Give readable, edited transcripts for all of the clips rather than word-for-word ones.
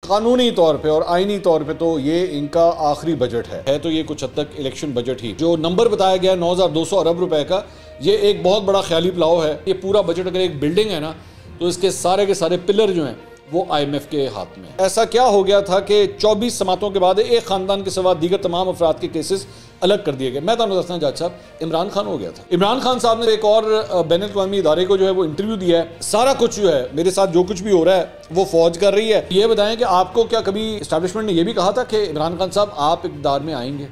कानूनी तौर पे और आईनी तौर पे तो ये इनका आखिरी बजट है तो ये कुछ हद तक इलेक्शन बजट ही। जो नंबर बताया गया 9,200 अरब रुपए का, ये एक बहुत बड़ा ख्याली पुलाव है। ये पूरा बजट अगर एक बिल्डिंग है ना, तो इसके सारे के सारे पिलर जो हैं वो IMF के हाथ में। ऐसा क्या हो गया था कि 24 समातों के बाद एक खानदान के सिवा दीगर तमाम अफराद के केसेस अलग कर दिए गए। मैं तो दसना जज साहब, इमरान खान हो गया था। इमरान खान साहब ने एक और बैनुल-अक़वामी इदारे को जो है वो इंटरव्यू दिया है। सारा कुछ जो है मेरे साथ जो कुछ भी हो रहा है वो फौज कर रही है। ये बताएं कि आपको क्या कभी एस्टैब्लिशमेंट ने यह भी कहा था कि इमरान खान साहब आप इक़्तिदार में आएंगे?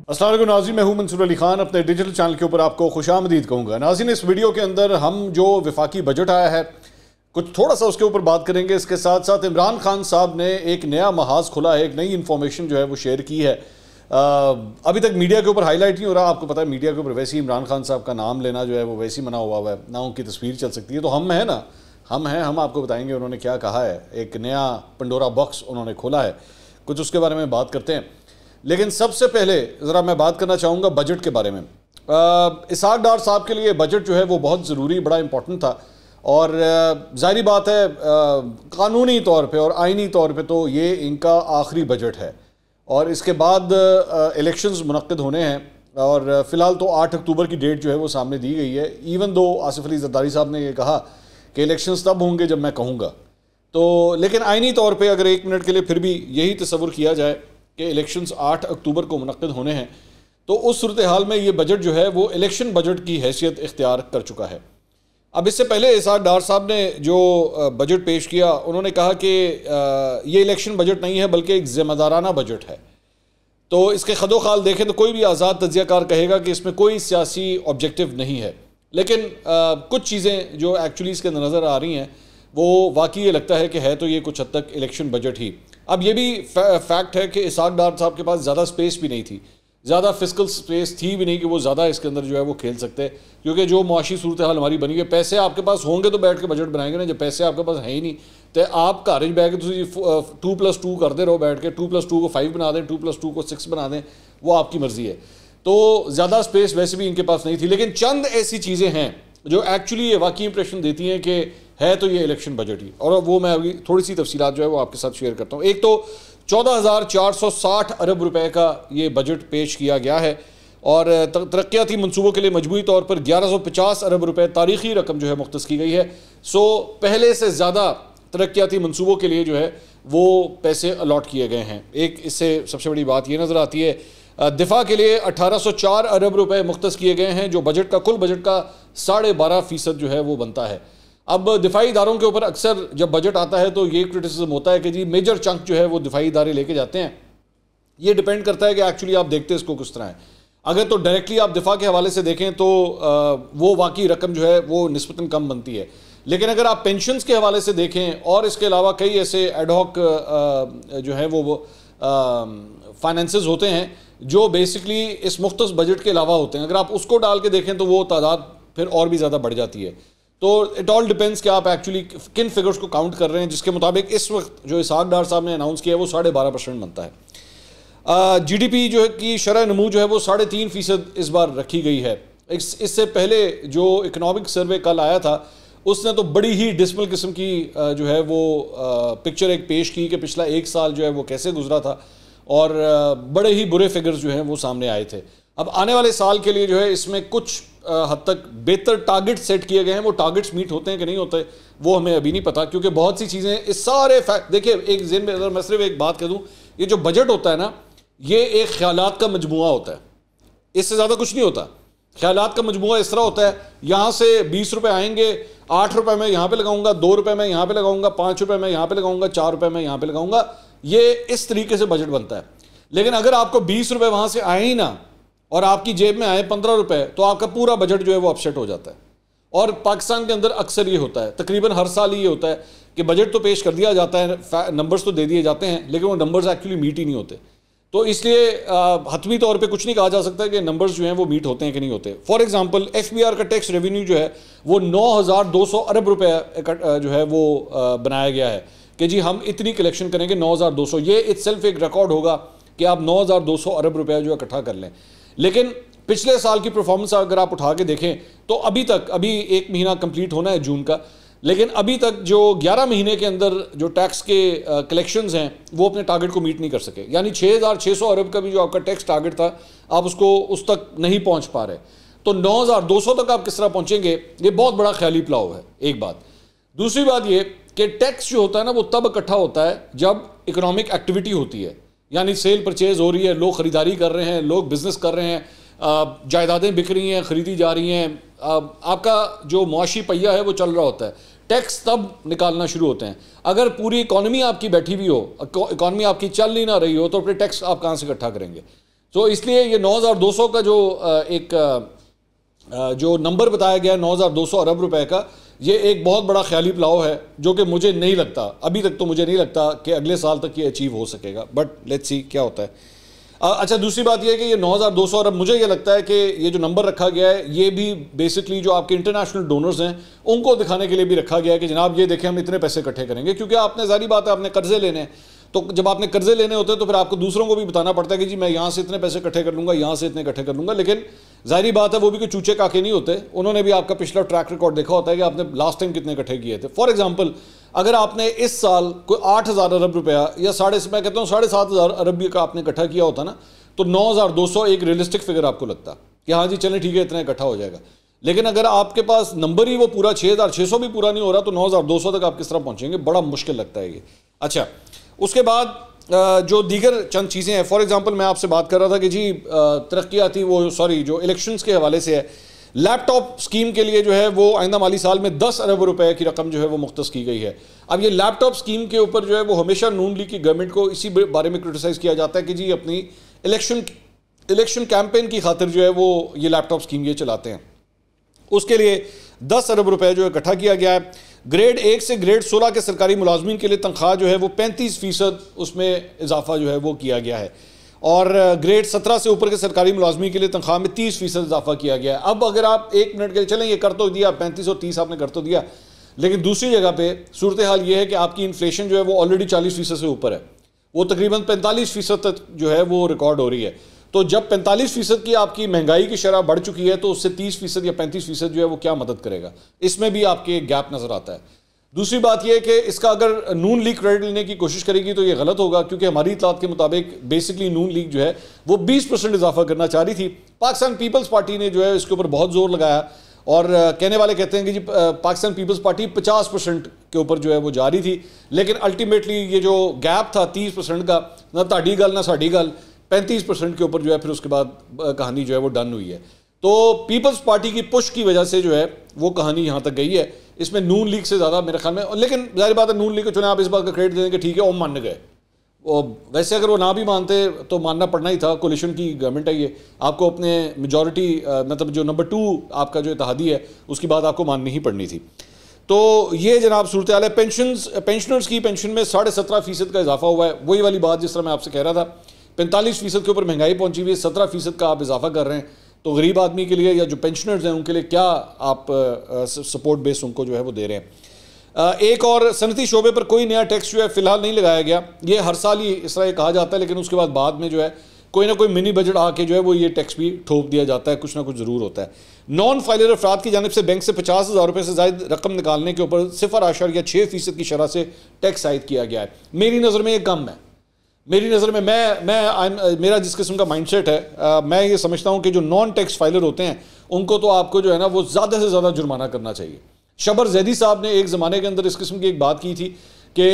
अस्सलाम वालेकुम नाज़रीन, मैं हूं मंसूर अली खान। अपने डिजिटल चैनल के ऊपर आपको खुशामदीद कहूँगा। नाज़रीन, इस वीडियो के अंदर हम जो वफाकी बजट आया है कुछ थोड़ा सा उसके ऊपर बात करेंगे। इसके साथ साथ इमरान खान साहब ने एक नया महाज खुला है, एक नई इन्फॉर्मेशन जो है वो शेयर की है। अभी तक मीडिया के ऊपर हाईलाइट नहीं हो रहा। आपको पता है मीडिया के ऊपर वैसे ही इमरान खान साहब का नाम लेना जो है वो वैसे ही मना हुआ है, ना उनकी तस्वीर चल सकती है। तो हम हैं ना, हम आपको बताएंगे उन्होंने क्या कहा है। एक नया पंडोरा बॉक्स उन्होंने खोला है, कुछ उसके बारे में बात करते हैं। लेकिन सबसे पहले ज़रा मैं बात करना चाहूँगा बजट के बारे में। इसहाक डार साहब के लिए बजट जो है वो बहुत ज़रूरी, बड़ा इंपॉर्टेंट था। और ज़ाहिरी बात है कानूनी तौर पे और आईनी तौर पे तो ये इनका आखिरी बजट है और इसके बाद इलेक्शंस मुनक्किद होने हैं। और फ़िलहाल तो 8 अक्टूबर की डेट जो है वो सामने दी गई है। इवन दो आसिफ अली ज़रदारी साहब ने ये कहा कि इलेक्शंस तब होंगे जब मैं कहूँगा। तो लेकिन आईनी तौर पे अगर 1 मिनट के लिए फिर भी यही तसव्वुर किया जाए कि इलेक्शंस 8 अक्टूबर को मुनक्किद होने हैं, तो उस सूरत हाल में ये बजट जो है वो इलेक्शन बजट की हैसियत इख्तियार कर चुका है। अब इससे पहले इसहाक डार साहब ने जो बजट पेश किया, उन्होंने कहा कि ये इलेक्शन बजट नहीं है बल्कि एक ज़िम्मेदाराना बजट है। तो इसके खदोखाल देखें तो कोई भी आज़ाद तज्ज़ियाकार कहेगा कि इसमें कोई सियासी ऑब्जेक्टिव नहीं है। लेकिन कुछ चीज़ें जो एक्चुअली इसके अंदर नज़र आ रही हैं वो वाकई ये लगता है कि है तो ये कुछ हद तक इलेक्शन बजट ही। अब ये भी फैक्ट है कि इसहाक डार साहब के पास ज़्यादा स्पेस भी नहीं थी, ज़्यादा फिजिकल स्पेस थी भी नहीं कि वो ज़्यादा इसके अंदर जो है वो खेल सकते। क्योंकि जो मुआशी सूरत हाल हमारी बनी है, पैसे आपके पास होंगे तो बैठ के बजट बनाएंगे ना। जब पैसे आपके पास है ही नहीं तो आप घर बैठ के 2+2 करते रहो, बैठ के 2+2 को 5 बना दें, 2+2 को 6 बना दें, वो आपकी मर्ज़ी है। तो ज़्यादा स्पेस वैसे भी इनके पास नहीं थी। लेकिन चंद ऐसी चीज़ें हैं जो एक्चुअली ये वाकई इंप्रेशन देती हैं कि है तो ये इलेक्शन बजट ही। और वो मैं अभी थोड़ी सी तफसीलात जो है वो आपके साथ शेयर करता हूँ। एक तो 14,460 अरब रुपए का ये बजट पेश किया गया है और तरक्याती मनसूबों के लिए मजमूई तौर पर 1150 अरब रुपए तारीखी रकम जो है मुख्तस की गई है। सो पहले से ज़्यादा तरक्याती मनसूबों के लिए जो है वो पैसे अलॉट किए गए हैं। एक इससे सबसे बड़ी बात ये नज़र आती है, दिफा के लिए 1804 अरब रुपए मुख्तस किए गए हैं, जो बजट का कुल बजट का 12.5% जो है वो बनता है। अब दिफाई इदारों के ऊपर अक्सर जब बजट आता है तो ये क्रिटिसिज्म होता है कि जी मेजर चंक जो है वो दिफाई इदारे लेके जाते हैं। ये डिपेंड करता है कि एक्चुअली आप देखते हैं इसको किस तरह है। अगर तो डायरेक्टली आप दिफा के हवाले से देखें तो वो वाकई रकम जो है वो निस्बतन कम बनती है। लेकिन अगर आप पेंशन्स के हवाले से देखें और इसके अलावा कई ऐसे एडहॉक जो है वो फाइनेंसेस होते हैं जो बेसिकली इस मुख्तस बजट के अलावा होते हैं, अगर आप उसको डाल के देखें तो वो तादाद फिर और भी ज़्यादा बढ़ जाती है। तो इट ऑल डिपेंड्स कि आप एक्चुअली किन फिगर्स को काउंट कर रहे हैं, जिसके मुताबिक इस वक्त जो इसहाक डार साहब ने अनाउंस किया है वो 12.5% बनता है। GDP जो है की शरह नमू जो है वो 3.5% इस बार रखी गई है। इससे पहले जो इकनॉमिक सर्वे कल आया था उसने तो बड़ी ही डिस्मल किस्म की जो है वो पिक्चर एक पेश की कि पिछला 1 साल जो है वो कैसे गुजरा था और बड़े ही बुरे फिगर्स जो हैं वो सामने आए थे। अब आने वाले साल के लिए जो है इसमें कुछ हद तक बेहतर टारगेट सेट किए गए हैं। वो टारगेट्स मीट होते हैं कि नहीं होते वो हमें अभी नहीं पता, क्योंकि बहुत सी चीज़ें इस सारे फैक्ट देखिए एक ज़हन में, अगर मैं सिर्फ एक बात कह दूँ, ये जो बजट होता है ना ये एक ख्यालात का मजमुआ होता है, इससे ज़्यादा कुछ नहीं होता। ख्यालात का मजमुआ इस तरह होता है, यहाँ से 20 रुपये आएंगे, 8 रुपये मैं यहाँ पे लगाऊंगा, 2 रुपये मैं यहाँ पे लगाऊंगा, 5 रुपये मैं यहाँ पे लगाऊंगा, 4 रुपये मैं यहाँ पे लगाऊंगा। ये इस तरीके से बजट बनता है। लेकिन अगर आपको 20 रुपये वहाँ से आए ही ना और आपकी जेब में आए 15 रुपये तो आपका पूरा बजट जो है वो अपसेट हो जाता है। और पाकिस्तान के अंदर अक्सर ये होता है, तकरीबन हर साल ये होता है कि बजट तो पेश कर दिया जाता है, नंबर्स तो दे दिए जाते हैं, लेकिन वो नंबर्स एक्चुअली मीट ही नहीं होते। तो इसलिए हतमी तौर पे कुछ नहीं कहा जा सकता कि नंबर्स जो हैं वो मीट होते हैं कि नहीं होते। फॉर एग्जांपल FBR का टैक्स रेवेन्यू जो है वो 9,200 अरब रुपए जो है वो बनाया गया है कि जी हम इतनी कलेक्शन करेंगे 9,200। ये इटसेल्फ एक रिकॉर्ड होगा कि आप 9,200 अरब रुपया जो है इकट्ठा कर लें। लेकिन पिछले साल की परफॉर्मेंस अगर आप उठा के देखें तो अभी 1 महीना कंप्लीट होना है जून का, लेकिन अभी तक जो 11 महीने के अंदर जो टैक्स के कलेक्शंस हैं वो अपने टारगेट को मीट नहीं कर सके। यानी 6,600 अरब का भी जो आपका टैक्स टारगेट था, आप उसको उस तक नहीं पहुंच पा रहे। तो 9,200 तक आप किस तरह पहुंचेंगे, ये बहुत बड़ा ख्याली पुलाव है, एक बात। दूसरी बात ये कि टैक्स जो होता है ना वो तब इकट्ठा होता है जब इकोनॉमिक एक्टिविटी होती है, यानी सेल परचेज हो रही है, लोग खरीदारी कर रहे हैं, लोग बिजनेस कर रहे हैं, जायदादें बिक रही हैं, खरीदी जा रही हैं, आपका जो मुआशी पहिया है वो चल रहा होता है। टैक्स तब निकालना शुरू होते हैं। अगर पूरी इकॉनमी आपकी बैठी हुई हो, इकॉनमी आपकी चल ही ना रही हो, तो फिर टैक्स आप कहाँ से इकट्ठा करेंगे। तो इसलिए ये 9,200 का जो जो नंबर बताया गया 9,200 अरब रुपए का, ये एक बहुत बड़ा ख्याली पुलाव है जो कि मुझे नहीं लगता, अभी तक तो मुझे नहीं लगता कि अगले साल तक ये अचीव हो सकेगा। बट लेट्स सी क्या होता है। अच्छा, दूसरी बात यह है कि ये 9,200 अरब, मुझे ये लगता है कि ये जो नंबर रखा गया है ये भी बेसिकली जो आपके इंटरनेशनल डोनर्स हैं उनको दिखाने के लिए भी रखा गया है कि जनाब ये देखें हम इतने पैसे इकट्ठे करेंगे। क्योंकि आपने, जारी बात है, आपने कर्जे लेने हैं, तो जब आपने कर्जे लेने होते हैं तो फिर आपको दूसरों को भी बताना पड़ता है कि जी मैं यहाँ से इतने पैसे इकट्ठे कर लूँगा, यहाँ से इतने इकट्ठे कर लूँगा। लेकिन जाहिर बात है वो भी कोई चूचे काके नहीं होते, उन्होंने भी आपका पिछला ट्रैक रिकॉर्ड देखा होता है कि आपने लास्ट टाइम कितने इकट्ठे किए थे। फॉर एग्जाम्पल, अगर आपने इस साल कोई 8,000 अरब रुपया या मैं कहता हूँ 7,500 अरब का आपने इकट्ठा किया होता ना, तो 9,200 एक रियलिस्टिक फिगर आपको लगता कि हाँ जी चलें ठीक है इतना इकट्ठा हो जाएगा। लेकिन अगर आपके पास नंबर ही वो पूरा 6,600 भी पूरा नहीं हो रहा तो 9,200 तक आप किस तरह पहुंचेंगे, बड़ा मुश्किल लगता है ये। अच्छा, उसके बाद जो दीगर चंद चीज़ें हैं, फॉर एग्जांपल मैं आपसे बात कर रहा था कि जी तरक्याती जो इलेक्शंस के हवाले से है, लैपटॉप स्कीम के लिए जो है वो आइंदा माली साल में 10 अरब रुपए की रकम जो है वो मुख्तस की गई है। अब ये लैपटॉप स्कीम के ऊपर जो है वो हमेशा नून लीग की गवर्नमेंट को इसी बारे में क्रिटिसाइज़ किया जाता है कि जी अपनी इलेक्शन कैंपेन की खातिर जो है वो ये लैपटॉप स्कीम ये चलाते हैं। उसके लिए 10 अरब रुपए जो इकट्ठा किया गया है। ग्रेड 1 से ग्रेड 16 के सरकारी मुलाजमीन के लिए तनख्वाह जो है वो 35% उसमें इजाफा जो है वो किया गया है, और ग्रेड 17 से ऊपर के सरकारी मुलाजमीन के लिए तनख्वाह में 30% इजाफा किया गया है। अब अगर आप एक मिनट के लिए चलें, ये कर तो दिया 35 और 30 आपने कर तो दिया, लेकिन दूसरी जगह पे सूरत हाल ये है कि आपकी इन्फ्लेशन जो है वो ऑलरेडी 40% से ऊपर है, वो तकरीबन 45% तक जो है वो रिकॉर्ड हो रही है। तो जब 45% की आपकी महंगाई की शरह बढ़ चुकी है तो उससे 30% या 35% जो है वो क्या मदद करेगा, इसमें भी आपके गैप नजर आता है। दूसरी बात यह है कि इसका अगर नून लीग क्रेडिट लेने की कोशिश करेगी तो ये गलत होगा, क्योंकि हमारी इतलात के मुताबिक बेसिकली नून लीग जो है वो 20% इजाफा करना चाह रही थी। पाकिस्तान पीपल्स पार्टी ने जो है इसके ऊपर बहुत जोर लगाया, और कहने वाले कहते हैं कि जी पाकिस्तान पीपल्स पार्टी 50% के ऊपर जो है वो जा रही थी, लेकिन अल्टीमेटली ये जो गैप था 30% का, ना ताड़ी गल ना साड़ी गल, 35% के ऊपर जो है फिर उसके बाद कहानी जो है वो डन हुई है। तो पीपल्स पार्टी की पुश की वजह से जो है वो कहानी यहाँ तक गई है, इसमें नून लीग से ज़्यादा मेरे ख्याल में। लेकिन जाहिर बात है नून लीग को चुने आप इस बात का क्रेडिट देंगे ठीक है वो मान गए, वैसे अगर वो ना भी मानते तो मानना पड़ना ही था, कोलिशन की गवर्नमेंट है ये, आपको अपने मेजॉरिटी मतलब जो नंबर 2 आपका जो इत्तेहादी है उसकी बात आपको माननी ही पड़नी थी। तो ये जनाब सूरत हाल है। पेंशनर्स की पेंशन में 17.5% का इजाफा हुआ है, वही वाली बात जिस तरह मैं आपसे कह रहा था, 45% के ऊपर महंगाई पहुंची हुई है, 17% का आप इजाफा कर रहे हैं, तो गरीब आदमी के लिए या जो पेंशनर्स हैं उनके लिए क्या आप सपोर्ट बेस उनको जो है वो दे रहे हैं। एक और सनती शोबे पर कोई नया टैक्स जो है फिलहाल नहीं लगाया गया, ये हर साल ही इस तरह कहा जाता है, लेकिन उसके बाद में जो है कोई ना कोई मिनी बजट आके जो है वो ये टैक्स भी ठोक दिया जाता है, कुछ ना कुछ ज़रूर होता है। नॉन फाइलर अफराद की जानिब से बैंक से 50,000 रुपये से ज़ायद रकम निकालने के ऊपर 0.6% की शरह से टैक्स आयद किया गया है। मेरी नज़र में ये कम है, मेरी नज़र में मेरा जिस किस्म का माइंडसेट है, मैं ये समझता हूँ कि जो नॉन टैक्स फाइलर होते हैं उनको तो आपको जो है ना वो ज़्यादा से ज़्यादा जुर्माना करना चाहिए। शबर जैदी साहब ने एक ज़माने के अंदर इस किस्म की एक बात की थी कि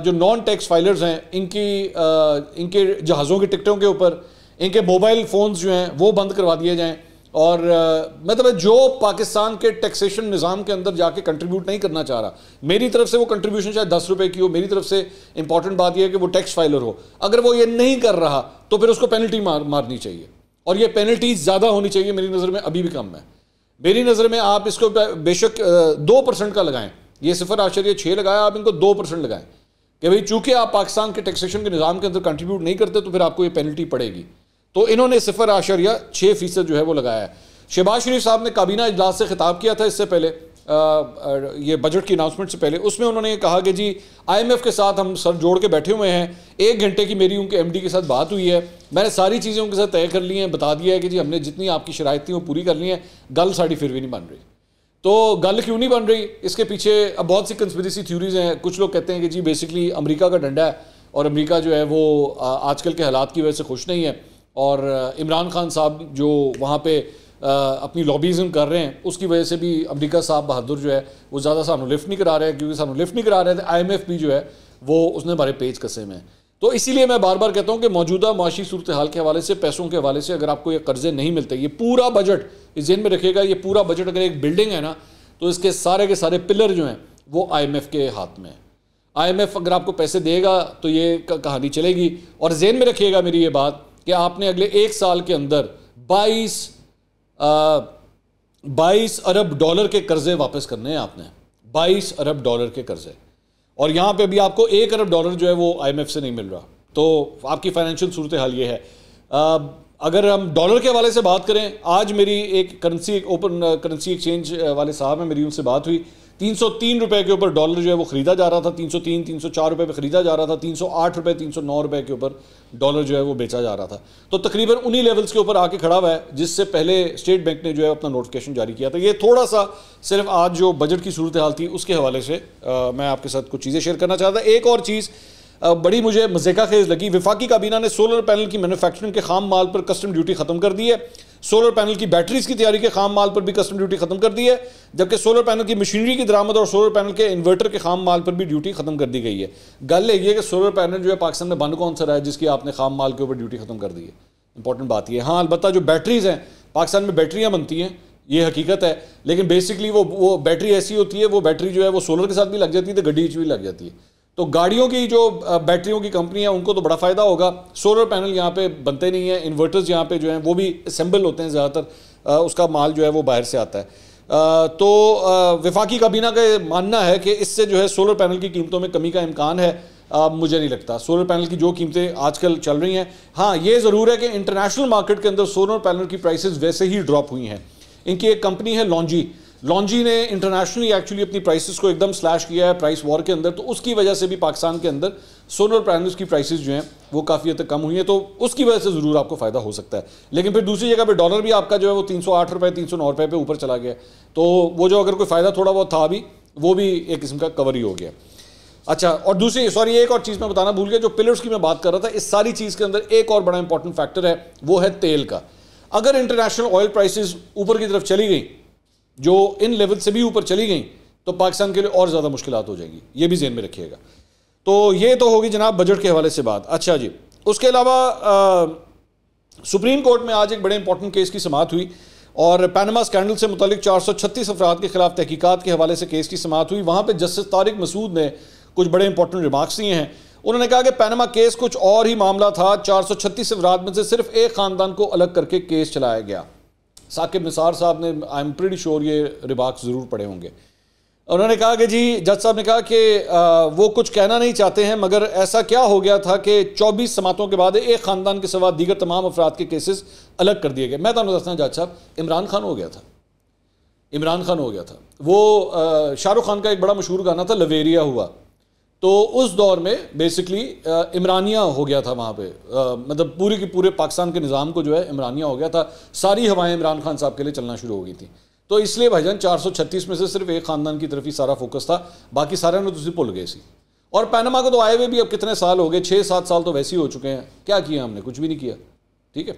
जो नॉन टैक्स फाइलर्स हैं इनके जहाज़ों की टिकटों के ऊपर इनके मोबाइल फ़ोन्स जो हैं वो बंद करवा दिए जाएँ, और मतलब जो पाकिस्तान के टैक्सेशन निज़ाम के अंदर जाके कंट्रीब्यूट नहीं करना चाह रहा, मेरी तरफ से वो कंट्रीब्यूशन चाहे 10 रुपये की हो, मेरी तरफ से इंपॉर्टेंट बात यह है कि वो टैक्स फाइलर हो, अगर वो ये नहीं कर रहा तो फिर उसको पेनल्टी मारनी चाहिए, और ये पेनल्टी ज़्यादा होनी चाहिए, मेरी नज़र में अभी भी कम है। मेरी नज़र में आप इसको बेशक 2% का लगाएं, ये 0.6 लगाया, आप इनको 2% लगाएं कि भाई चूंकि आप पाकिस्तान के टैक्सेशन के निज़ाम के अंदर कंट्रीब्यूट नहीं करते तो फिर आपको ये पेनल्टी पड़ेगी। तो इन्होंने 0.6% जो है वो लगाया है। शहबाज शरीफ साहब ने काबीना इजलास से खिताब किया था इससे पहले, ये बजट की अनाउंसमेंट से पहले, उसमें उन्होंने कहा कि जी IMF के साथ हम सर जोड़ के बैठे हुए हैं, 1 घंटे की मेरी उनके MD के साथ बात हुई है, मैंने सारी चीज़ें उनके साथ तय कर ली हैं, बता दिया है कि जी हमने जितनी आपकी शराइत थी वो पूरी कर ली हैं, गल साड़ी फिर भी नहीं बन रही। तो गल क्यों नहीं बन रही, इसके पीछे अब बहुत सी कंस्पिरेसी थ्योरीज हैं। कुछ लोग कहते हैं कि जी बेसिकली अमेरिका का डंडा है और अमेरिका जो है वो आजकल के हालात की वजह से खुश नहीं है, और इमरान खान साहब जो वहाँ पे अपनी लॉबीज़म कर रहे हैं उसकी वजह से भी अमेरिका साहब बहादुर जो है वो ज़्यादा सानू लिफ्ट नहीं करा रहे हैं, क्योंकि सानू लिफ्ट नहीं करा रहे थे IMF भी जो है वो उसने हमारे पेज कसे में। तो इसीलिए मैं बार बार कहता हूँ कि मौजूदा माशी सूरत हाल के हवाले से, पैसों के हवाले से अगर आपको ये कर्जे नहीं मिलते, ये पूरा बजट इस जेन में रखिएगा, ये पूरा बजट अगर एक बिल्डिंग है ना तो इसके सारे के सारे पिलर जो हैं वो IMF के हाथ में है। IMF अगर आपको पैसे देगा तो ये कहानी चलेगी। और जेन में रखिएगा मेरी ये बात कि आपने अगले 1 साल के अंदर 22 अरब डॉलर के कर्जे वापस करने हैं आपने, 22 अरब डॉलर के कर्जे, और यहाँ पे भी आपको 1 अरब डॉलर जो है वो IMF से नहीं मिल रहा। तो आपकी फाइनेंशियल सूरत हाल ये है। अगर हम डॉलर के हवाले से बात करें, आज मेरी एक ओपन करेंसी एक्सचेंज वाले साहब हैं, मेरी उनसे बात हुई, 303 रुपए के ऊपर डॉलर जो है वो ख़रीदा जा रहा था, 303 304 रुपये पर ख़रीदा जा रहा था, 308 रुपये 309 रुपये के ऊपर डॉलर जो है वो बेचा जा रहा था। तो तकरीबन उन्हीं लेवल्स के ऊपर आके खड़ा हुआ है जिससे पहले स्टेट बैंक ने जो है अपना नोटिफिकेशन जारी किया था। ये थोड़ा सा सिर्फ आज जो बजट की सूरत हाल थी उसके हवाले से मैं आपके साथ कुछ चीज़ें शेयर करना चाहता। एक और चीज़ बड़ी मुझे मज़ेका खेज लगी, वफाकी काबीना ने सोलर पैनल की मैन्युफैक्चरिंग के खाम माल पर कस्टम ड्यूटी ख़त्म कर दी है। सोलर पैनल की बैटरीज की तैयारी के खाम माल पर भी कस्टम ड्यूटी खत्म कर दी है, जबकि सोलर पैनल की मशीनरी की दरामद और सोलर पैनल के इन्वर्टर के खाम माल पर भी ड्यूटी खत्म कर दी गई है। गल ये है कि सोलर पैनल जो है पाकिस्तान में बंद कौन सा रहा है जिसकी आपने खाम माल के ऊपर ड्यूटी खत्म कर दी है। इंपॉर्टेंट बात ये। हाँ, अलबत्ता जो बैटरीज हैं, पाकिस्तान में बैटरियाँ बनती हैं, ये हकीकत है, लेकिन बेसिकली वो बैटरी ऐसी होती है, वो बैटरी जो है वो सोलर के साथ भी लग जाती है तो गड्डी भी लग जाती है। तो गाड़ियों की जो बैटरियों की कंपनी है उनको तो बड़ा फ़ायदा होगा। सोलर पैनल यहाँ पे बनते नहीं हैं, इन्वर्टर्स यहाँ पे जो हैं वो भी असेंबल होते हैं ज़्यादातर, उसका माल जो है वो बाहर से आता है। तो वफाकी काबीना का मानना है कि इससे जो है सोलर पैनल की कीमतों में कमी का इम्कान है। मुझे नहीं लगता सोलर पैनल की जो कीमतें आजकल चल रही हैं। हाँ, ये ज़रूर है कि इंटरनेशनल मार्केट के अंदर सोलर पैनल की प्राइसेस वैसे ही ड्रॉप हुई हैं। इनकी एक कंपनी है लॉन्जी ने इंटरनेशनली एक्चुअली अपनी प्राइसेस को एकदम स्लैश किया है प्राइस वॉर के अंदर, तो उसकी वजह से भी पाकिस्तान के अंदर सोलर पैनल्स की प्राइसेस जो हैं वो काफ़ी हद तक कम हुई हैं, तो उसकी वजह से ज़रूर आपको फ़ायदा हो सकता है। लेकिन फिर दूसरी जगह पे डॉलर भी आपका जो है वो 308 रुपये 309 रुपये पे ऊपर चला गया, तो वो जो अगर कोई फ़ायदा थोड़ा बहुत था भी, वो भी एक किस्म का कवर ही हो गया। अच्छा, और दूसरी एक और चीज़ मैं बताना भूल गया, जो पिलर्स की मैं बात कर रहा था, इस सारी चीज़ के अंदर एक और बड़ा इंपॉर्टेंट फैक्टर है, वो है तेल का। अगर इंटरनेशनल ऑयल प्राइसेस ऊपर की तरफ चली गई, जो इन लेवल से भी ऊपर चली गई, तो पाकिस्तान के लिए और ज़्यादा मुश्किलात हो जाएंगी, ये भी ज़हन में रखिएगा। तो ये तो होगी जनाब बजट के हवाले से बात। अच्छा जी, उसके अलावा सुप्रीम कोर्ट में आज एक बड़े इंपॉर्टेंट केस की समाअत हुई और पैनामा स्कैंडल से मुतालिक 436 अफराद के खिलाफ तहकीकात के हवाले से केस की समाअत हुई। वहाँ पर जस्टिस तारिक मसूद ने कुछ बड़े इंपॉर्टेंट रिमार्क्स दिए हैं। उन्होंने कहा कि पैनामा केस कुछ और ही मामला था, 436 अफराद में से सिर्फ एक ख़ानदान को अलग करके केस चलाया गया। साकिब निसार साहब ने, आई एम प्रीटी श्योर, ये रिमार्क्स ज़रूर पढ़े होंगे। उन्होंने कहा कि जी, जज साहब ने कहा कि वो कुछ कहना नहीं चाहते हैं, मगर ऐसा क्या हो गया था कि 24 समातों के बाद एक ख़ानदान के सिवा दीगर तमाम अफराद के केसेस अलग कर दिए गए। मैं तो दसना जज साहब, इमरान खान हो गया था। वो शाहरुख खान का एक बड़ा मशहूर गाना था लवेरिया हुआ, तो उस दौर में बेसिकली इमरानिया हो गया था वहाँ पे, मतलब पूरे के पूरे पाकिस्तान के निज़ाम को जो है इमरानिया हो गया था। सारी हवाएं इमरान खान साहब के लिए चलना शुरू हो गई थी। तो इसलिए भाईजान 436 में से सिर्फ एक ख़ानदान की तरफ ही सारा फोकस था, बाकी सारे ने तो भूल गए सी। और पैनामा को तो आए हुए भी अब कितने साल हो गए, 6-7 साल तो वैसे ही हो चुके हैं। क्या किया हमने? कुछ भी नहीं किया। ठीक है।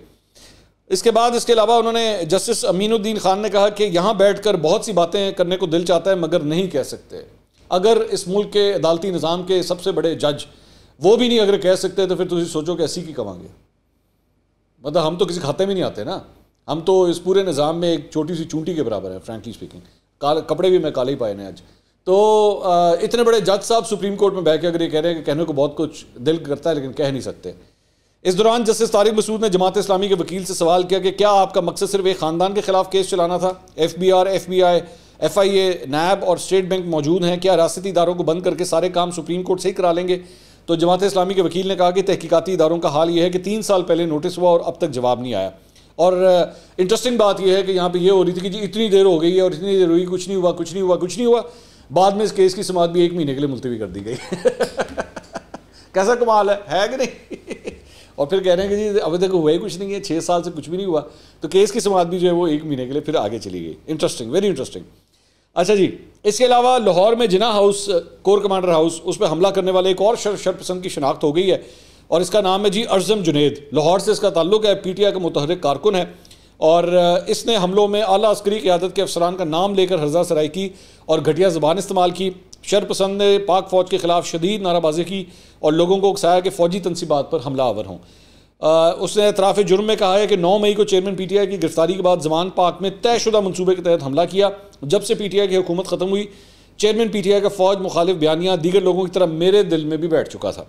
इसके अलावा उन्होंने जस्टिस अमीनुद्दीन खान ने कहा कि यहाँ बैठ कर बहुत सी बातें करने को दिल चाहता है मगर नहीं कह सकते। अगर इस मुल्क के अदालती निज़ाम के सबसे बड़े जज वो भी नहीं अगर कह सकते तो फिर तुम सोचो कि ऐसी की कमांगे। मतलब हम तो किसी खाते में नहीं आते ना, हम तो इस पूरे निज़ाम में एक छोटी सी चूंटी के बराबर है, फ्रैंकली स्पीकिंग। कपड़े भी मैं काले ही पाए ने आज। तो इतने बड़े जज साहब सुप्रीम कोर्ट में बैठ के अगर ये कह रहे हैं कि कहने को बहुत कुछ दिल करता है लेकिन कह नहीं सकते। इस दौरान जस्टिस तारिक मसूद ने जमात इस्लामी के वकील से सवाल किया कि क्या आपका मकसद सिर्फ एक ख़ानदान के खिलाफ केस चलाना था? FBI, FIA, NAB और स्टेट बैंक मौजूद हैं, क्या रियासती इदारों को बंद करके सारे काम सुप्रीम कोर्ट से ही करा लेंगे? तो जमात इस्लामी के वकील ने कहा कि तहकीकाती इदारों का हाल ये है कि 3 साल पहले नोटिस हुआ और अब तक जवाब नहीं आया। और इंटरेस्टिंग बात यह है कि यहाँ पे ये हो रही थी कि जी इतनी देर हो गई है और इतनी देर हुई, कुछ नहीं हुआ। बाद में इस केस की समाअत भी 1 महीने के लिए मुलतवी कर दी गई। कैसा कमाल है कि नहीं? और फिर कह रहे हैं कि जी अभी तक हुआ ही कुछ नहीं है, 6 साल से कुछ भी नहीं हुआ। तो केस की समाअत भी जो है वो 1 महीने के लिए फिर आगे चली गई। Interesting, very interesting. अच्छा जी, इसके अलावा लाहौर में जिना हाउस, कोर कमांडर हाउस, उस पर हमला करने वाले एक और शरपसंद की शिनाख्त हो गई है और इसका नाम है जी अर्जम जुनेद। लाहौर से इसका ताल्लुक है, पीटीआई का मुतहर्रिक कारकुन है और इसने हमलों में आला अस्करी क़यादत के अफसरान का नाम लेकर हर्जा सराई की और घटिया ज़बान इस्तेमाल की। शरपसंद ने पाक फ़ौज के ख़िलाफ़ शदीद नाराबाजी की और लोगों को उकसाया कि फ़ौजी तनसीबात पर हमला आवर हों। उसने एतराफ़ जुर्म में कहा है कि 9 मई को चेयरमैन पीटीआई की गिरफ्तारी के बाद जमान पाक में तयशुदा मनसूबे के तहत हमला किया। जब से पीटीआई की हुकूमत ख़त्म हुई, चेयरमैन पीटीआई का फ़ौज मुखालिफ बयानियाँ दीगर लोगों की तरह मेरे दिल में भी बैठ चुका था।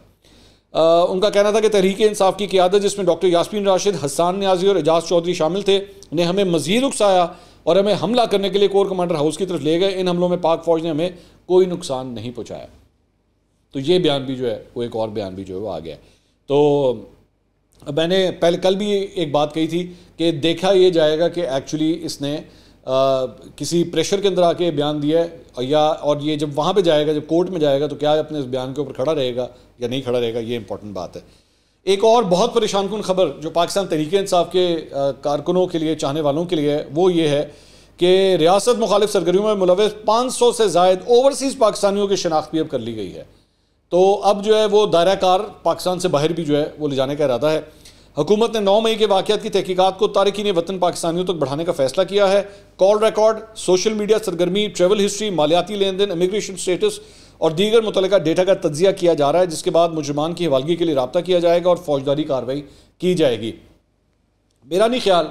उनका कहना था कि तहरीक इंसाफ की क़यादत, जिसमें डॉक्टर यास्मीन राशिद, हसन न्याजी और एजाज चौधरी शामिल थे, ने हमें मज़ीद उकसाया और हमें हमला करने के लिए कोर कमांडर हाउस की तरफ ले गए। इन हमलों में पाक फ़ौज ने हमें कोई नुकसान नहीं पहुँचाया। तो ये बयान भी जो है वो, एक और बयान भी जो है वो आ गया। तो मैंने पहले कल भी एक बात कही थी कि देखा ये जाएगा कि एक्चुअली इसने किसी प्रेशर के अंदर आके बयान दिया है या, और ये जब वहाँ पे जाएगा, जब कोर्ट में जाएगा, तो क्या अपने इस बयान के ऊपर खड़ा रहेगा या नहीं खड़ा रहेगा, ये इंपॉर्टेंट बात है। एक और बहुत परेशान कुन खबर जो पाकिस्तान तहरीक इंसाफ के कारकुनों के लिए, चाहने वालों के लिए है, वो ये है कि रियासत मुखालिफ सरगर्मियों में मुलव्वस 500 से ज़ायद ओवरसीज़ पाकिस्तानियों की शनाख्त भी अब कर ली गई है। तो अब जो है वो दायरा कार पाकिस्तान से बाहर भी जो है वो ले जाने का इरादा है। हुकूमत ने 9 मई के वाक़यात की तहकीकात को तारिकीन वतन पाकिस्तानियों तक बढ़ाने का फैसला किया है। कॉल रिकॉर्ड, सोशल मीडिया सरगर्मी, ट्रेवल हिस्ट्री, मालियाती लेन देन, इमिग्रेशन स्टेटस और दीगर मुतल्लिका डेटा का तज्जिया किया जा रहा है, जिसके बाद मुजरिमान की हवालगी के लिए रब्ता किया जाएगा और फौजदारी कार्रवाई की जाएगी। मेरा नहीं ख्याल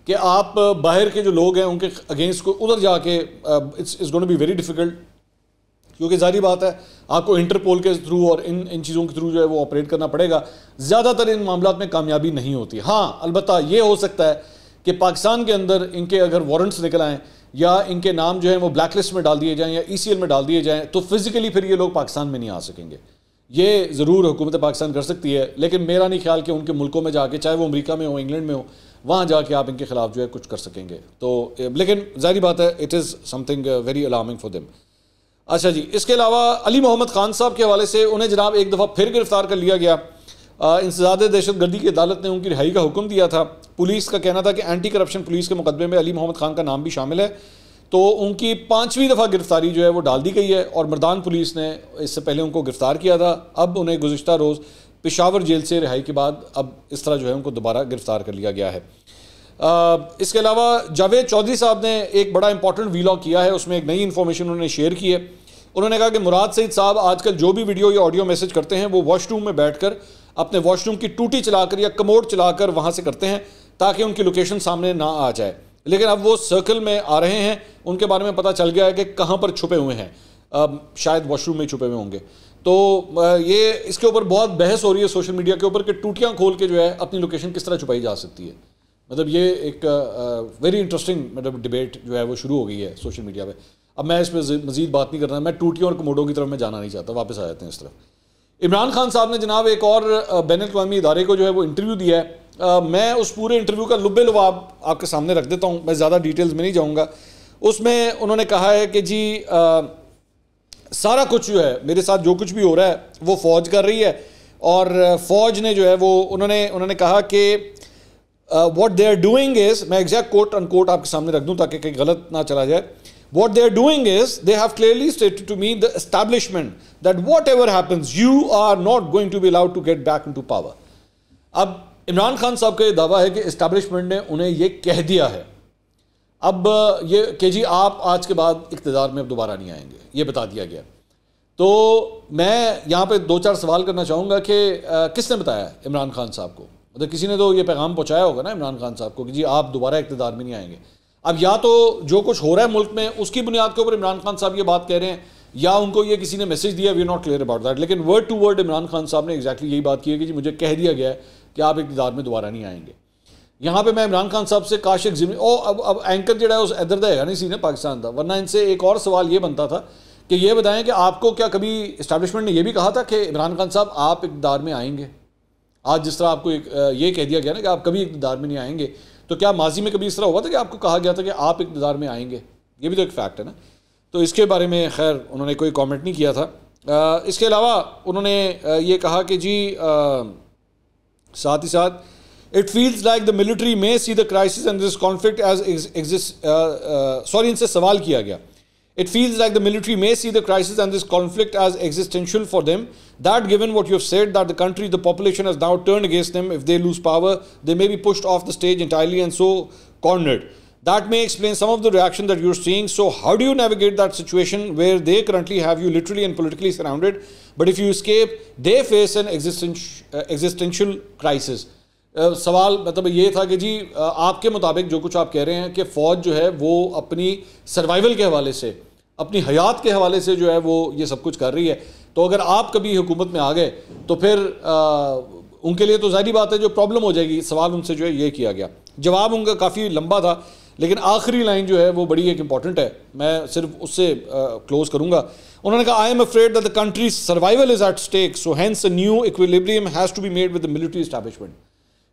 कि आप बाहर के जो लोग हैं उनके अगेंस्ट को उधर जाके it's going to be very difficult, क्योंकि जारी बात है आपको इंटरपोल के थ्रू और इन चीज़ों के थ्रू जो है वो ऑपरेट करना पड़ेगा। ज़्यादातर इन मामलों में कामयाबी नहीं होती। हाँ, अलबत्ता ये हो सकता है कि पाकिस्तान के अंदर इनके अगर वारंट्स निकल आएँ या इनके नाम जो है वो ब्लैक लिस्ट में डाल दिए जाएँ या ECL में डाल दिए जाएँ, तो फिज़िकली फिर ये लोग पाकिस्तान में नहीं आ सकेंगे। ये ज़रूर हुकूमत पाकिस्तान कर सकती है, लेकिन मेरा नहीं ख्याल कि उनके मुल्कों में जाके, चाहे वो अमेरिका में हो, इंग्लैंड में हो, वहाँ जाके आप इनके खिलाफ जो है कुछ कर सकेंगे। तो लेकिन जाहिर बात है it is something very alarming for them. अच्छा जी, इसके अलावा अली मोहम्मद खान साहब के हवाले से उन्हें जनाब एक दफ़ा फिर गिरफ्तार कर लिया गया। इंसदाद दहशतगर्दी की अदालत ने उनकी रिहाई का हुक्म दिया था। पुलिस का कहना था कि एंटी करप्शन पुलिस के मुकदमे में अली मोहम्मद खान का नाम भी शामिल है, तो उनकी 5वीं दफ़ा गिरफ्तारी जो है वो डाल दी गई है और मर्दान पुलिस ने इससे पहले उनको गिरफ्तार किया था। अब उन्हें गुज़िश्ता रोज़ पेशावर जेल से रिहाई के बाद अब इस तरह जो है उनको दोबारा गिरफ्तार कर लिया गया है। इसके अलावा जावेद चौधरी साहब ने एक बड़ा इंपॉर्टेंट वीलॉग किया है, उसमें एक नई इन्फॉर्मेशन उन्होंने शेयर की है। उन्होंने कहा कि मुराद सईद साहब आजकल जो भी वीडियो या ऑडियो मैसेज करते हैं वो वॉशरूम में बैठकर अपने वॉशरूम की टूटी चलाकर या कमोड चलाकर वहाँ से करते हैं ताकि उनकी लोकेशन सामने ना आ जाए। लेकिन अब वो सर्कल में आ रहे हैं, उनके बारे में पता चल गया है कि कहाँ पर छुपे हुए हैं, शायद वॉशरूम में छुपे हुए होंगे। तो ये इसके ऊपर बहुत बहस हो रही है सोशल मीडिया के ऊपर कि टूटियाँ खोल के जो है अपनी लोकेशन किस तरह छुपाई जा सकती है। मतलब ये एक वेरी इंटरेस्टिंग मतलब डिबेट जो है वो शुरू हो गई है सोशल मीडिया पे। अब मैं इस पर मजीद बात नहीं कर रहा, मैं टूटियों और कमोडों की तरफ मैं जाना नहीं चाहता, वापस आ जाते हैं इस तरफ। इमरान खान साहब ने जनाब एक और बैनुल-अक़वामी इदारे को जो है वो इंटरव्यू दिया है। मैं उस पूरे इंटरव्यू का लुब्बे लुबाब आपके सामने रख देता हूँ, मैं ज़्यादा डिटेल्स में नहीं जाऊँगा। उसमें उन्होंने कहा है कि जी सारा कुछ जो है मेरे साथ जो कुछ भी हो रहा है वो फ़ौज कर रही है और फ़ौज ने जो है वो उन्होंने कहा कि what they are doing is, मैं एग्जैक्ट कोट अनकोट आपके सामने रख दूं ताकि कहीं गलत ना चला जाए। What they are doing is they have clearly stated to me, the establishment, that whatever happens, you are not going to be allowed to get back into power. अब इमरान खान साहब का ये दावा है कि इस्टेब्लिशमेंट ने उन्हें ये कह दिया है अब ये कि जी आप आज के बाद इक़्तिदार में अब दोबारा नहीं आएंगे, ये बता दिया गया। तो मैं यहाँ पे 2-4 सवाल करना चाहूँगा कि किसने बताया इमरान खान साहब को? मतलब किसी ने तो ये पैगाम पहुँचाया होगा ना इमरान खान साहब को कि जी आप दोबारा इक़्तिदार में नहीं आएंगे। अब या तो जो कुछ हो रहा है मुल्क में उसकी बुनियाद के ऊपर इमरान खान साहब ये बात कह रहे हैं या उनको ये किसी ने मैसेज दिया, we are not clear about that. लेकिन word to word Imran Khan साहब ने एग्जैक्टली यही बात की है कि जी मुझे कह दिया गया है कि आप इक़्तिदार में दोबारा नहीं आएंगे। यहाँ पे मैं इमरान खान साहब से काश एक अब एंकर जो है उस इधर दा है नहीं सी ना पाकिस्तान था, वरना इनसे एक और सवाल ये बनता था कि ये बताएं कि आपको क्या कभी इस्टेब्लिशमेंट ने ये भी कहा था कि इमरान खान साहब आप इक़्तिदार में आएंगे? आज जिस तरह आपको ये कह दिया गया ना कि आप कभी इक़्तिदार में नहीं आएंगे, तो क्या माजी में कभी इस तरह हुआ था कि आपको कहा गया था कि आप इक़्तिदार में आएंगे? ये भी तो एक फैक्ट है ना। तो इसके बारे में खैर उन्होंने कोई कमेंट नहीं किया था। इसके अलावा उन्होंने ये कहा कि जी साथ ही साथ it feels like the military में see the crisis and this conflict as exist. Sorry, इनसे सवाल किया गया, It feels like the military may see the crisis and this conflict as existential for them. That given what you have said, that the country, the population has now turned against them, if they lose power, they may be pushed off the stage entirely and so cornered. That may explain some of the reaction that you're seeing. So how do you navigate that situation where they currently have you literally and politically surrounded, but if you escape, they face an existential crisis? सवाल मतलब ये था कि जी आपके मुताबिक जो कुछ आप कह रहे हैं कि फ़ौज जो है वो अपनी सर्वाइवल के हवाले से, अपनी हयात के हवाले से जो है वो ये सब कुछ कर रही है, तो अगर आप कभी हुकूमत में आ गए तो फिर उनके लिए तो ज़ाहिर बात है जो प्रॉब्लम हो जाएगी। सवाल उनसे जो है ये किया गया, जवाब उनका काफ़ी लंबा था, लेकिन आखिरी लाइन जो है वो बड़ी एक इंपॉर्टेंट है, मैं सिर्फ उससे क्लोज करूँगा। उन्होंने कहा, I am afraid that the country's survival is at stake, so hence a new equilibrium has to be made with the military establishment.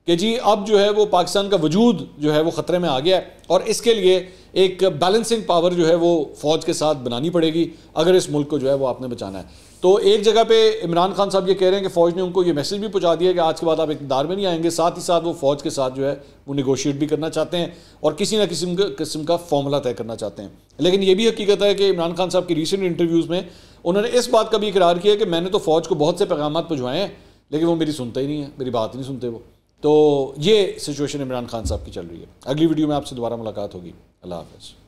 कि जी अब जो है वो पाकिस्तान का वजूद जो है वो ख़तरे में आ गया है और इसके लिए एक बैलेंसिंग पावर जो है वो फ़ौज के साथ बनानी पड़ेगी अगर इस मुल्क को जो है वो आपने बचाना है। तो एक जगह पे इमरान खान साहब ये कह रहे हैं कि फ़ौज ने उनको ये मैसेज भी पहुंचा दिया कि आज के बाद आप इक़्तिदार में नहीं आएंगे, साथ ही साथ वो फ़ौज के साथ जो है वो निगोशिएट भी करना चाहते हैं और किसी ना किस्म का फॉर्मूला तय करना चाहते हैं। लेकिन ये भी हकीकत है कि इमरान खान साहब की रिसेंट इंटरव्यूज़ में उन्होंने इस बात का भी इकरार किया कि मैंने तो फ़ौज को बहुत से पैगाम पहुँचवाए हैं, लेकिन वो मेरी सुनते ही नहीं है, मेरी बात ही नहीं सुनते वो। तो ये सिचुएशन इमरान खान साहब की चल रही है। अगली वीडियो में आपसे दोबारा मुलाकात होगी। अल्लाह हाफ़िज़।